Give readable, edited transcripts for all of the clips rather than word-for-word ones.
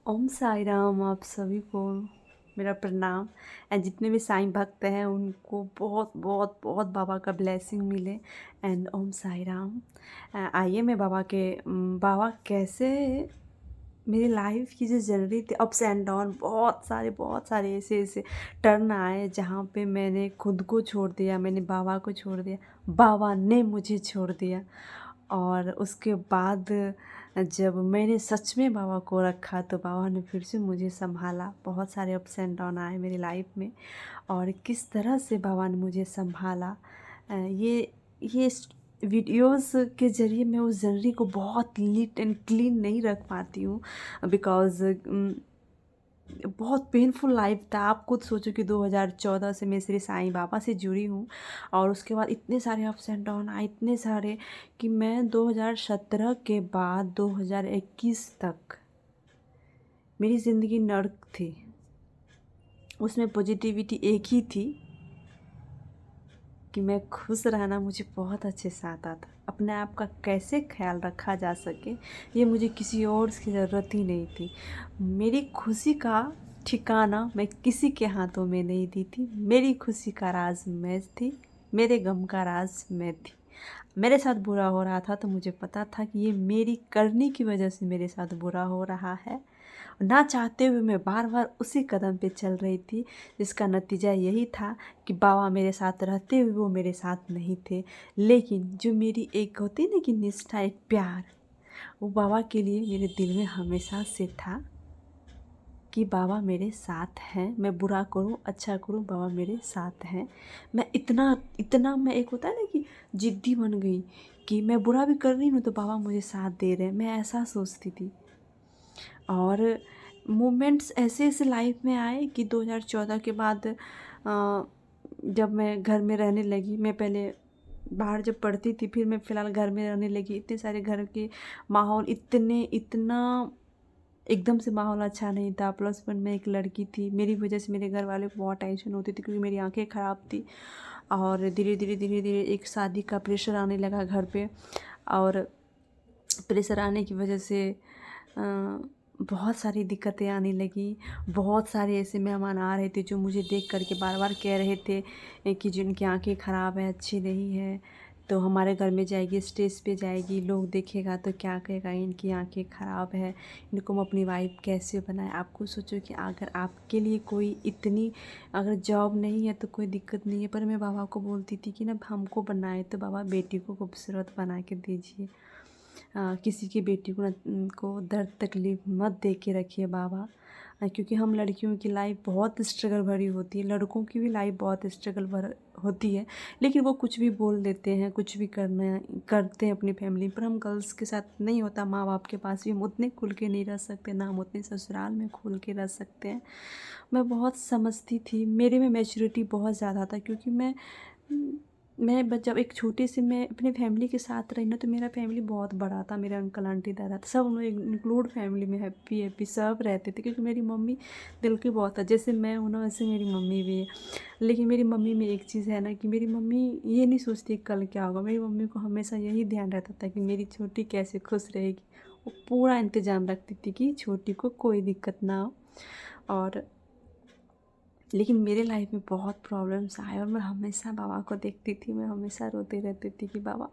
ओम साई राम। आप सभी को मेरा प्रणाम। एंड जितने भी साईं भक्त हैं उनको बहुत बहुत बहुत बाबा का ब्लेसिंग मिले। एंड ओम साई राम। आइए मैं बाबा कैसे मेरी लाइफ की जो जर्नी थी, अप्स एंड डाउन, बहुत सारे ऐसे ऐसे टर्न आए जहाँ पे मैंने खुद को छोड़ दिया, मैंने बाबा को छोड़ दिया, बाबा ने मुझे छोड़ दिया। और उसके बाद जब मैंने सच में बाबा को रखा तो बाबा ने फिर से मुझे संभाला। बहुत सारे अप्स एंड डाउन आए मेरी लाइफ में और किस तरह से बाबा ने मुझे संभाला, ये वीडियोस के ज़रिए मैं उस जर्नी को बहुत नीट एंड क्लीन नहीं रख पाती हूँ, बिकॉज़ बहुत पेनफुल लाइफ था। आप खुद सोचो कि 2014 से मैं श्री साईं बाबा से जुड़ी हूँ और उसके बाद इतने सारे अप्स एंड डाउन आए, इतने सारे कि मैं 2017 के बाद 2021 तक मेरी ज़िंदगी नर्क थी। उसमें पॉजिटिविटी एक ही थी कि मैं खुश रहना मुझे बहुत अच्छे से आता था। अपने आप का कैसे ख्याल रखा जा सके ये मुझे किसी और की ज़रूरत ही नहीं थी। मेरी खुशी का ठिकाना मैं किसी के हाथों में नहीं दी थी। मेरी खुशी का राज मैं थी, मेरे गम का राज मैं थी। मेरे साथ बुरा हो रहा था तो मुझे पता था कि ये मेरी करनी की वजह से मेरे साथ बुरा हो रहा है। ना चाहते हुए मैं बार बार उसी कदम पे चल रही थी, जिसका नतीजा यही था कि बाबा मेरे साथ रहते हुए वो मेरे साथ नहीं थे। लेकिन जो मेरी एक होती ना कि निष्ठा, एक प्यार, वो बाबा के लिए मेरे दिल में हमेशा से था कि बाबा मेरे साथ हैं। मैं बुरा करूं अच्छा करूं, बाबा मेरे साथ हैं। मैं इतना इतना मैं, एक होता है ना कि जिद्दी बन गई कि मैं बुरा भी कर रही हूँ तो बाबा मुझे साथ दे रहे हैं, मैं ऐसा सोचती थी। और मोमेंट्स ऐसे ऐसे लाइफ में आए कि 2014 के बाद जब मैं घर में रहने लगी, मैं पहले बाहर जब पढ़ती थी, फिर मैं फ़िलहाल घर में रहने लगी। इतने सारे घर के माहौल, इतना एकदम से माहौल अच्छा नहीं था। प्लस वन में एक लड़की थी, मेरी वजह से मेरे घर वाले को बहुत टेंशन होती थी क्योंकि मेरी आंखें ख़राब थी। और धीरे धीरे एक शादी का प्रेशर आने लगा घर पे। और प्रेशर आने की वजह से बहुत सारी दिक्कतें आने लगी। बहुत सारे ऐसे मेहमान आ रहे थे जो मुझे देख कर के बार बार कह रहे थे कि जिनकी आंखें ख़राब है, अच्छी नहीं है, तो हमारे घर में जाएगी, स्टेज पे जाएगी, लोग देखेगा तो क्या कहेगा, इनकी आंखें ख़राब है, इनको हम अपनी वाइफ कैसे बनाए। आपको सोचो कि अगर आपके लिए कोई इतनी, अगर जॉब नहीं है तो कोई दिक्कत नहीं है, पर मैं बाबा को बोलती थी कि ना हमको बनाए तो बाबा बेटी को खूबसूरत बना के दीजिए। किसी की बेटी को को दर्द तकलीफ़ मत दे के रखिए बाबा। क्योंकि हम लड़कियों की लाइफ बहुत स्ट्रगल भरी होती है, लड़कों की भी लाइफ बहुत स्ट्रगल भर होती है, लेकिन वो कुछ भी बोल देते हैं, कुछ भी करना करते हैं अपनी फैमिली पर। हम गर्ल्स के साथ नहीं होता, माँ बाप के पास भी हम उतने खुल के नहीं रह सकते, ना हम उतने ससुराल में खुल के रह सकते हैं। मैं बहुत समझती थी, मेरे में मैच्योरिटी बहुत ज़्यादा था क्योंकि जब एक छोटी सी मैं अपनी फैमिली के साथ रही ना, तो मेरा फैमिली बहुत बड़ा था। मेरे अंकल आंटी दादा सब लोग इंक्लूड फैमिली में हैप्पी हैप्पी सब रहते थे क्योंकि मेरी मम्मी दिल की बहुत है। जैसे मैं हूँ ना वैसे मेरी मम्मी भी है। लेकिन मेरी मम्मी में एक चीज़ है ना कि मेरी मम्मी ये नहीं सोचती कल क्या होगा। मेरी मम्मी को हमेशा यही ध्यान रहता था कि मेरी छोटी कैसे खुश रहेगी। वो पूरा इंतज़ाम रखती थी कि छोटी को कोई दिक्कत ना हो। और लेकिन मेरे लाइफ में बहुत प्रॉब्लम्स आए और मैं हमेशा बाबा को देखती थी, मैं हमेशा रोती रहती थी कि बाबा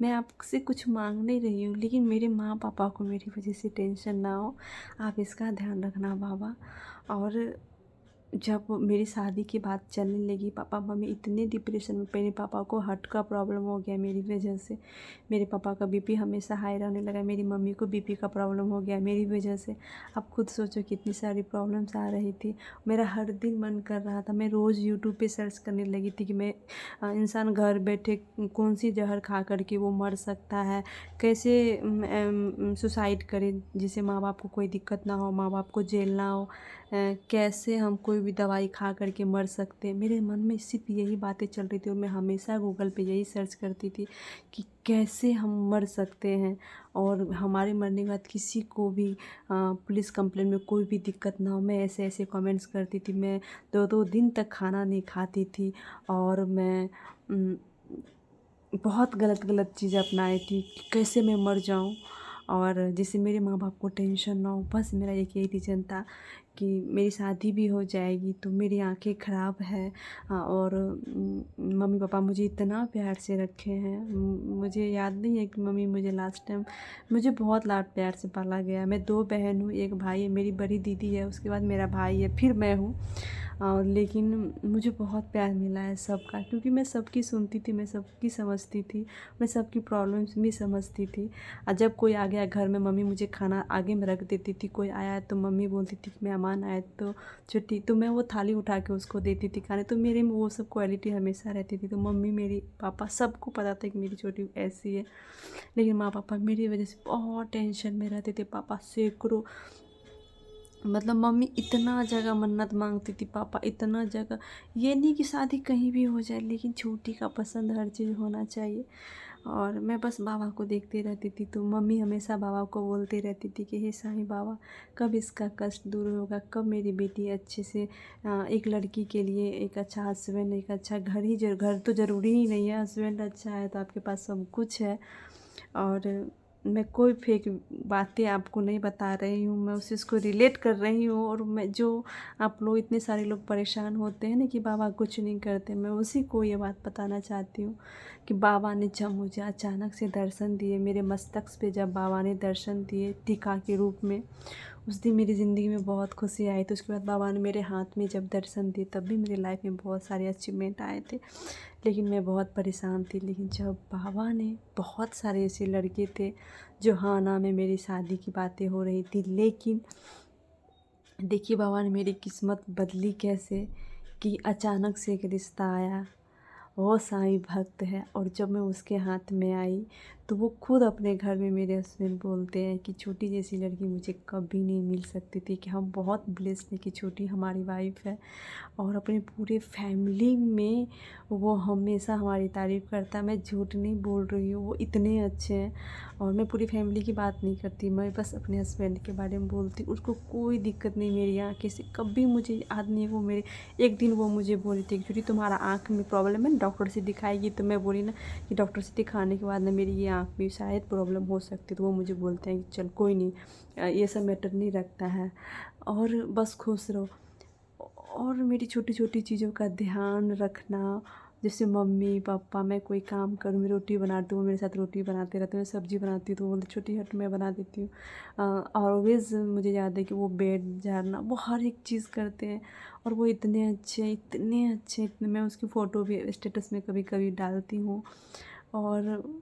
मैं आपसे कुछ मांग नहीं रही हूँ, लेकिन मेरे माँ पापा को मेरी वजह से टेंशन ना हो, आप इसका ध्यान रखना बाबा। और जब मेरी शादी की बात चलने लगी, पापा मम्मी इतने डिप्रेशन में, मेरे पापा को हार्ट का प्रॉब्लम हो गया मेरी वजह से। मेरे पापा का बीपी हमेशा हाई रहने लगा, मेरी मम्मी को बीपी का प्रॉब्लम हो गया मेरी वजह से। आप खुद सोचो कितनी सारी प्रॉब्लम्स आ रही थी। मेरा हर दिन मन कर रहा था, मैं रोज़ यूट्यूब पे सर्च करने लगी थी कि मैं इंसान घर बैठे कौन सी जहर खा कर के वो मर सकता है, कैसे सुसाइड करे जिससे माँ बाप को कोई दिक्कत ना हो, माँ बाप को जेल ना हो, कैसे हम कोई भी दवाई खा करके मर सकते हैं। मेरे मन में सिर्फ यही बातें चल रही थी और मैं हमेशा गूगल पे यही सर्च करती थी कि कैसे हम मर सकते हैं और हमारे मरने के बाद किसी को भी पुलिस कंप्लेंट में कोई भी दिक्कत ना हो। मैं ऐसे ऐसे कमेंट्स करती थी, मैं 2-2 दिन तक खाना नहीं खाती थी और मैं बहुत गलत गलत चीज़ें अपनाई थी कि कैसे मैं मर जाऊं। और जिससे मेरे माँ बाप को टेंशन ना हो। बस मेरा एक यही रीज़न था कि मेरी शादी भी हो जाएगी तो मेरी आंखें ख़राब है। और मम्मी पापा मुझे इतना प्यार से रखे हैं। मुझे याद नहीं है कि मम्मी मुझे लास्ट टाइम, मुझे बहुत लाड प्यार से पाला गया। मैं 2 बहन हूँ, 1 भाई है। मेरी बड़ी दीदी है, उसके बाद मेरा भाई है, फिर मैं हूँ। लेकिन मुझे बहुत प्यार मिला है सबका, क्योंकि मैं सबकी सुनती थी, मैं सबकी समझती थी, मैं सबकी प्रॉब्लम्स भी समझती थी। जब कोई आ गया घर में, मम्मी मुझे खाना आगे में रख देती थी। कोई आया तो मम्मी बोलती थी कि मेहमान आए तो छुट्टी, तो मैं वो थाली उठा के उसको देती थी खाने। तो मेरे में वो सब क्वालिटी हमेशा रहती थी। तो मम्मी, मेरी पापा, सबको पता था कि मेरी छोटी ऐसी है। लेकिन माँ पापा मेरी वजह से बहुत टेंशन में रहते थे। पापा सैकड़ों, मतलब मम्मी इतना जगह मन्नत मांगती थी, पापा इतना जगह। ये नहीं कि शादी कहीं भी हो जाए, लेकिन छोटी का पसंद हर चीज़ होना चाहिए। और मैं बस बाबा को देखती रहती थी। तो मम्मी हमेशा बाबा को बोलती रहती थी कि हे साईं बाबा, कब इसका कष्ट दूर होगा, कब मेरी बेटी अच्छे से एक लड़की के लिए एक अच्छा हस्बैंड, एक अच्छा घर ही, घर तो ज़रूरी ही नहीं है, हस्बैंड अच्छा है तो आपके पास सब कुछ है। और मैं कोई फेक बातें आपको नहीं बता रही हूँ, मैं उस चीज़ को रिलेट कर रही हूँ। और मैं जो आप लोग, इतने सारे लोग परेशान होते हैं ना कि बाबा कुछ नहीं करते, मैं उसी को ये बात बताना चाहती हूँ कि बाबा ने जब मुझे अचानक से दर्शन दिए, मेरे मस्तक पे जब बाबा ने दर्शन दिए टीका के रूप में, उस दिन मेरी ज़िंदगी में बहुत खुशी आई। तो उसके बाद बाबा ने मेरे हाथ में जब दर्शन दिए, तब भी मेरी लाइफ में बहुत सारे अचीवमेंट आए थे। लेकिन मैं बहुत परेशान थी। लेकिन जब बाबा ने, बहुत सारे ऐसे लड़के थे जो हाँ ना में मेरी शादी की बातें हो रही थी, लेकिन देखिए बाबा ने मेरी किस्मत बदली कैसे, कि अचानक से एक रिश्ता आया। वो साईं भक्त है, और जब मैं उसके हाथ में आई तो वो खुद अपने घर में मेरे हस्बैंड बोलते हैं कि छोटी जैसी लड़की मुझे कभी नहीं मिल सकती थी, कि हम बहुत ब्लेस्ड हैं कि छोटी हमारी वाइफ है। और अपने पूरे फैमिली में वो हमेशा हमारी तारीफ़ करता है। मैं झूठ नहीं बोल रही हूँ, वो इतने अच्छे हैं। और मैं पूरी फैमिली की बात नहीं करती, मैं बस अपने हस्बैंड के बारे में बोलती। उसको कोई दिक्कत नहीं मेरी आँखें से, कभी मुझे याद नहीं है वो मेरे, एक दिन वो मुझे बोली थी कि तुम्हारा आँख में प्रॉब्लम है, डॉक्टर से दिखाएगी। तो मैं बोली ना कि डॉक्टर से दिखाने के बाद ना मेरी ये आँख में शायद प्रॉब्लम हो सकती है। तो वो मुझे बोलते हैं कि चल कोई नहीं, ये सब मैटर नहीं रखता है, और बस खुश रहो। और मेरी छोटी छोटी चीज़ों का ध्यान रखना, जैसे मम्मी पापा, मैं कोई काम करूँ, मैं रोटी बनाती हूँ, वो मेरे साथ रोटी बनाते रहते हैं। मैं सब्ज़ी बनाती हूँ तो वो बोलते छोटी हट, मैं बना देती हूँ। ऑलवेज़ मुझे याद है कि वो बेड झाड़ना, वो हर एक चीज़ करते हैं। और वो इतने अच्छे, इतने अच्छे, इतने, मैं उसकी फ़ोटो भी स्टेटस में कभी कभी डालती हूँ। और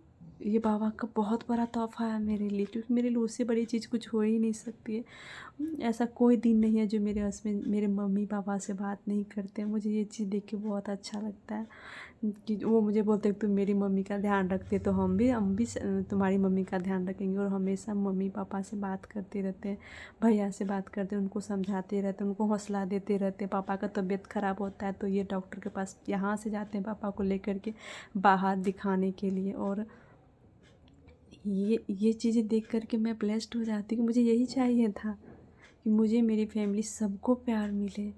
ये बाबा का बहुत बड़ा तोहफ़ा है मेरे लिए, क्योंकि मेरे लिए उससे बड़ी चीज़ कुछ हो ही नहीं सकती है। ऐसा कोई दिन नहीं है जो मेरे हस्बैंड, मेरे मम्मी पापा से बात नहीं करते हैं। मुझे ये चीज़ देख के बहुत अच्छा लगता है कि वो मुझे बोलते हैं तुम मेरी मम्मी का ध्यान रखते, तो हम भी तुम्हारी मम्मी का ध्यान रखेंगे। और हमेशा मम्मी पापा से बात करते रहते हैं, भैया से बात करते हैं, उनको समझाते रहते हैं, उनको हौसला देते रहते हैं। पापा का तबीयत ख़राब होता है तो ये डॉक्टर के पास यहाँ से जाते हैं पापा को लेकर के बाहर दिखाने के लिए। और ये चीज़ें देख कर के मैं ब्लेस्ड हो जाती हूँ कि मुझे यही चाहिए था, कि मुझे, मेरी फैमिली, सबको प्यार मिले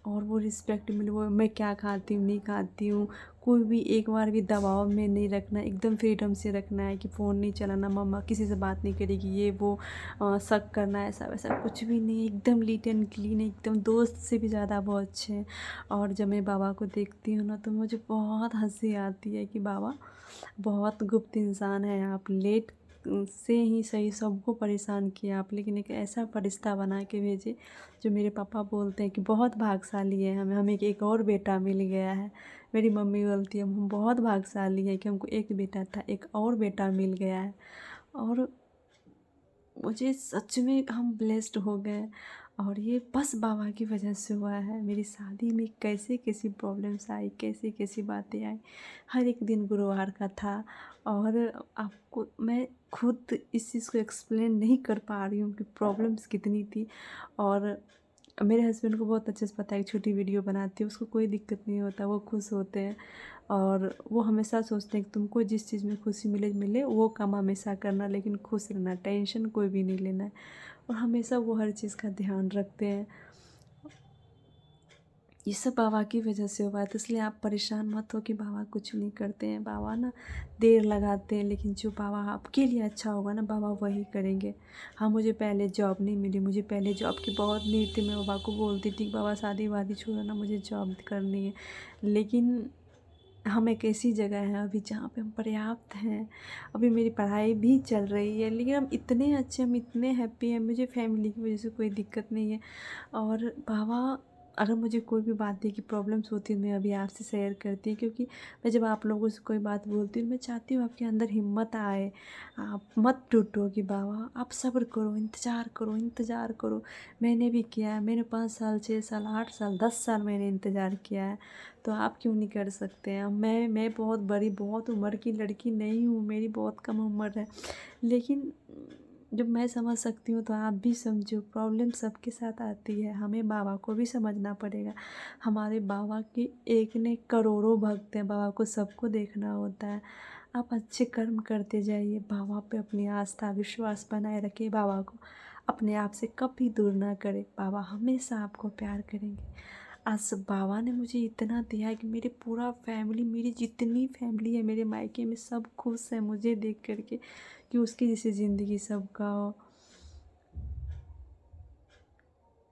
और वो रिस्पेक्ट मिले। वो मैं क्या खाती हूँ, नहीं खाती हूँ, कोई भी एक बार भी दबाव में नहीं रखना, एकदम फ्रीडम से रखना है कि फ़ोन नहीं चलाना, मम्मा किसी से बात नहीं करेगी, ये वो शक करना, ऐसा वैसा कुछ भी नहीं है। एकदम नीट एंड क्लीन, एकदम दोस्त से भी ज़्यादा बहुत अच्छे हैं। और जब मैं बाबा को देखती हूँ ना तो मुझे बहुत हंसी आती है कि बाबा बहुत गुप्त इंसान है आप, लेट से ही सही सबको परेशान किया आप, लेकिन एक ऐसा फरिश्ता बना के भेजे जो मेरे पापा बोलते हैं कि बहुत भाग्यशाली है, हमें हमें एक और बेटा मिल गया है। मेरी मम्मी बोलती है हम बहुत भाग्यशाली हैं कि हमको एक बेटा था, एक और बेटा मिल गया है। और मुझे सच में हम ब्लेस्ड हो गए। और ये बस बाबा की वजह से हुआ है। मेरी शादी में कैसे कैसी प्रॉब्लम्स आई, कैसी कैसी बातें आई, हर एक दिन गुरुवार का था। और आपको मैं खुद इस चीज़ को एक्सप्लेन नहीं कर पा रही हूँ कि प्रॉब्लम्स कितनी थी। और मेरे हस्बैंड को बहुत अच्छे से पता है कि छोटी वीडियो बनाती है, उसको कोई दिक्कत नहीं होता, वो खुश होते हैं। और वो हमेशा सोचते हैं कि तुमको जिस चीज़ में खुशी मिले मिले वो काम हमेशा करना, लेकिन खुश रहना, टेंशन कोई भी नहीं लेना है। और हमेशा वो हर चीज़ का ध्यान रखते हैं। ये सब बाबा की वजह से हुआ है। तो इसलिए आप परेशान मत हो कि बाबा कुछ नहीं करते हैं। बाबा ना देर लगाते हैं, लेकिन जो बाबा आपके लिए अच्छा होगा ना बाबा वही करेंगे। हाँ, मुझे पहले जॉब नहीं मिली, मुझे पहले जॉब की बहुत नीड थी। मैं बाबा को बोलती थी कि बाबा शादी वादी छोड़ो ना, मुझे जॉब करनी है। लेकिन हम एक ऐसी जगह हैं अभी जहाँ पे हम पर्याप्त हैं। अभी मेरी पढ़ाई भी चल रही है, लेकिन हम इतने अच्छे, हम इतने हैप्पी हैं, मुझे फैमिली की वजह से कोई दिक्कत नहीं है। और बाबा अगर मुझे कोई भी बात की प्रॉब्लम्स होती है मैं अभी आपसे शेयर करती हूँ, क्योंकि मैं जब आप लोगों से कोई बात बोलती हूँ मैं चाहती हूँ आपके अंदर हिम्मत आए। आप मत टूटो कि बाबा आप सब्र करो, इंतज़ार करो, इंतज़ार करो। मैंने भी किया है, मैंने 5 साल, 6 साल, 8 साल, 10 साल मैंने इंतज़ार किया है। तो आप क्यों नहीं कर सकते हैं? मैं बहुत बड़ी, बहुत उम्र की लड़की नहीं हूँ, मेरी बहुत कम उम्र है। लेकिन जब मैं समझ सकती हूँ तो आप भी समझो। प्रॉब्लम सबके साथ आती है, हमें बाबा को भी समझना पड़ेगा। हमारे बाबा के एक ने करोड़ों भक्त हैं, बाबा को सबको देखना होता है। आप अच्छे कर्म करते जाइए, बाबा पे अपनी आस्था विश्वास बनाए रखिए, बाबा को अपने आप से कभी दूर ना करें। बाबा हमेशा आपको प्यार करेंगे। आज बाबा ने मुझे इतना दिया है कि मेरी पूरा फैमिली, मेरी जितनी फैमिली है मेरे मायके में सब खुश है मुझे देख करके कि उसकी जैसी ज़िंदगी सबका हो।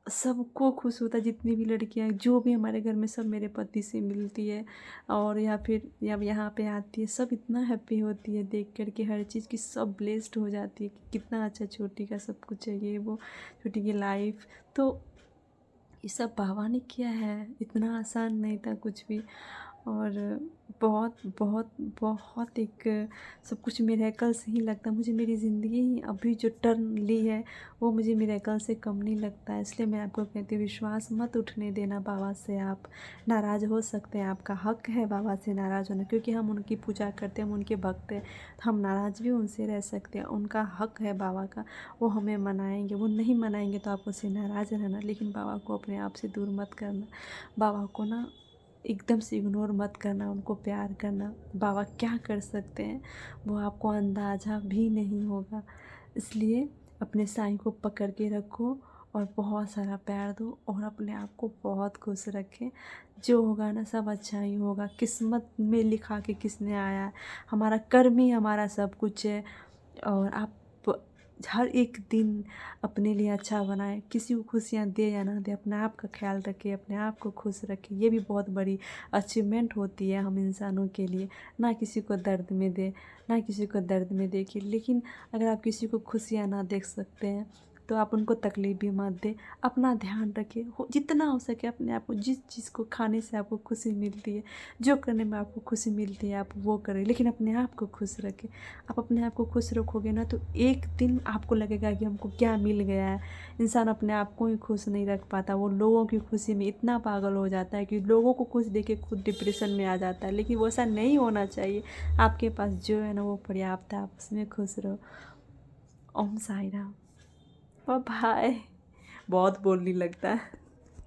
सबको खुश होता है, जितनी भी लड़कियां जो भी हमारे घर में सब मेरे पति से मिलती है और या फिर या यहाँ पे आती है, सब इतना हैप्पी होती है देख करके हर चीज़ की, सब ब्लेस्ड हो जाती है कि कितना अच्छा छोटी का सब कुछ है, ये वो छोटी की लाइफ। तो ये सब बाबा ने किया है, इतना आसान नहीं था कुछ भी। और बहुत बहुत बहुत एक सब कुछ मिरेकल से ही लगता है मुझे। मेरी ज़िंदगी ही अभी जो टर्न ली है वो मुझे मिरेकल से कम नहीं लगता है। इसलिए मैं आपको कहती हूँ विश्वास मत उठने देना बाबा से। आप नाराज़ हो सकते हैं, आपका हक है बाबा से नाराज़ होना, क्योंकि हम उनकी पूजा करते हैं, हम उनके भक्त हैं। तो हम नाराज़ भी उनसे रह सकते हैं, उनका हक है बाबा का। वो हमें मनाएंगे, वो नहीं मनाएंगे तो आप उससे नाराज़ रहना, लेकिन बाबा को अपने आप से दूर मत करना। बाबा को ना एकदम से इग्नोर मत करना, उनको प्यार करना। बाबा क्या कर सकते हैं वो आपको अंदाज़ा भी नहीं होगा। इसलिए अपने साईं को पकड़ के रखो और बहुत सारा प्यार दो और अपने आप को बहुत खुश रखें। जो होगा ना सब अच्छा ही होगा। किस्मत में लिखा के किसने आया है, हमारा कर्म ही हमारा सब कुछ है। और आप हर एक दिन अपने लिए अच्छा बनाएं, किसी को खुशियाँ दे या ना दे, अपने आप का ख्याल रखें, अपने आप को खुश रखें। ये भी बहुत बड़ी अचीवमेंट होती है हम इंसानों के लिए। ना किसी को दर्द में दे, ना किसी को दर्द में देखिए। लेकिन अगर आप किसी को खुशियाँ ना देख सकते हैं तो आप उनको तकलीफ़ भी मत दें। अपना ध्यान रखें, हो जितना हो सके अपने आप को, जिस चीज़ को खाने से आपको खुशी मिलती है, जो करने में आपको खुशी मिलती है आप वो करें, लेकिन अपने आप को खुश रखें। आप अपने आप को खुश रखोगे ना तो एक दिन आपको लगेगा कि हमको क्या मिल गया है। इंसान अपने आप को ही खुश नहीं रख पाता, वो लोगों की खुशी में इतना पागल हो जाता है कि लोगों को खुश देख के खुद डिप्रेशन में आ जाता है। लेकिन वो ऐसा नहीं होना चाहिए। आपके पास जो है ना वो पर्याप्त है, आप उसमें खुश रहो। ओम साई राम। बाय। बहुत बोलने लगता है।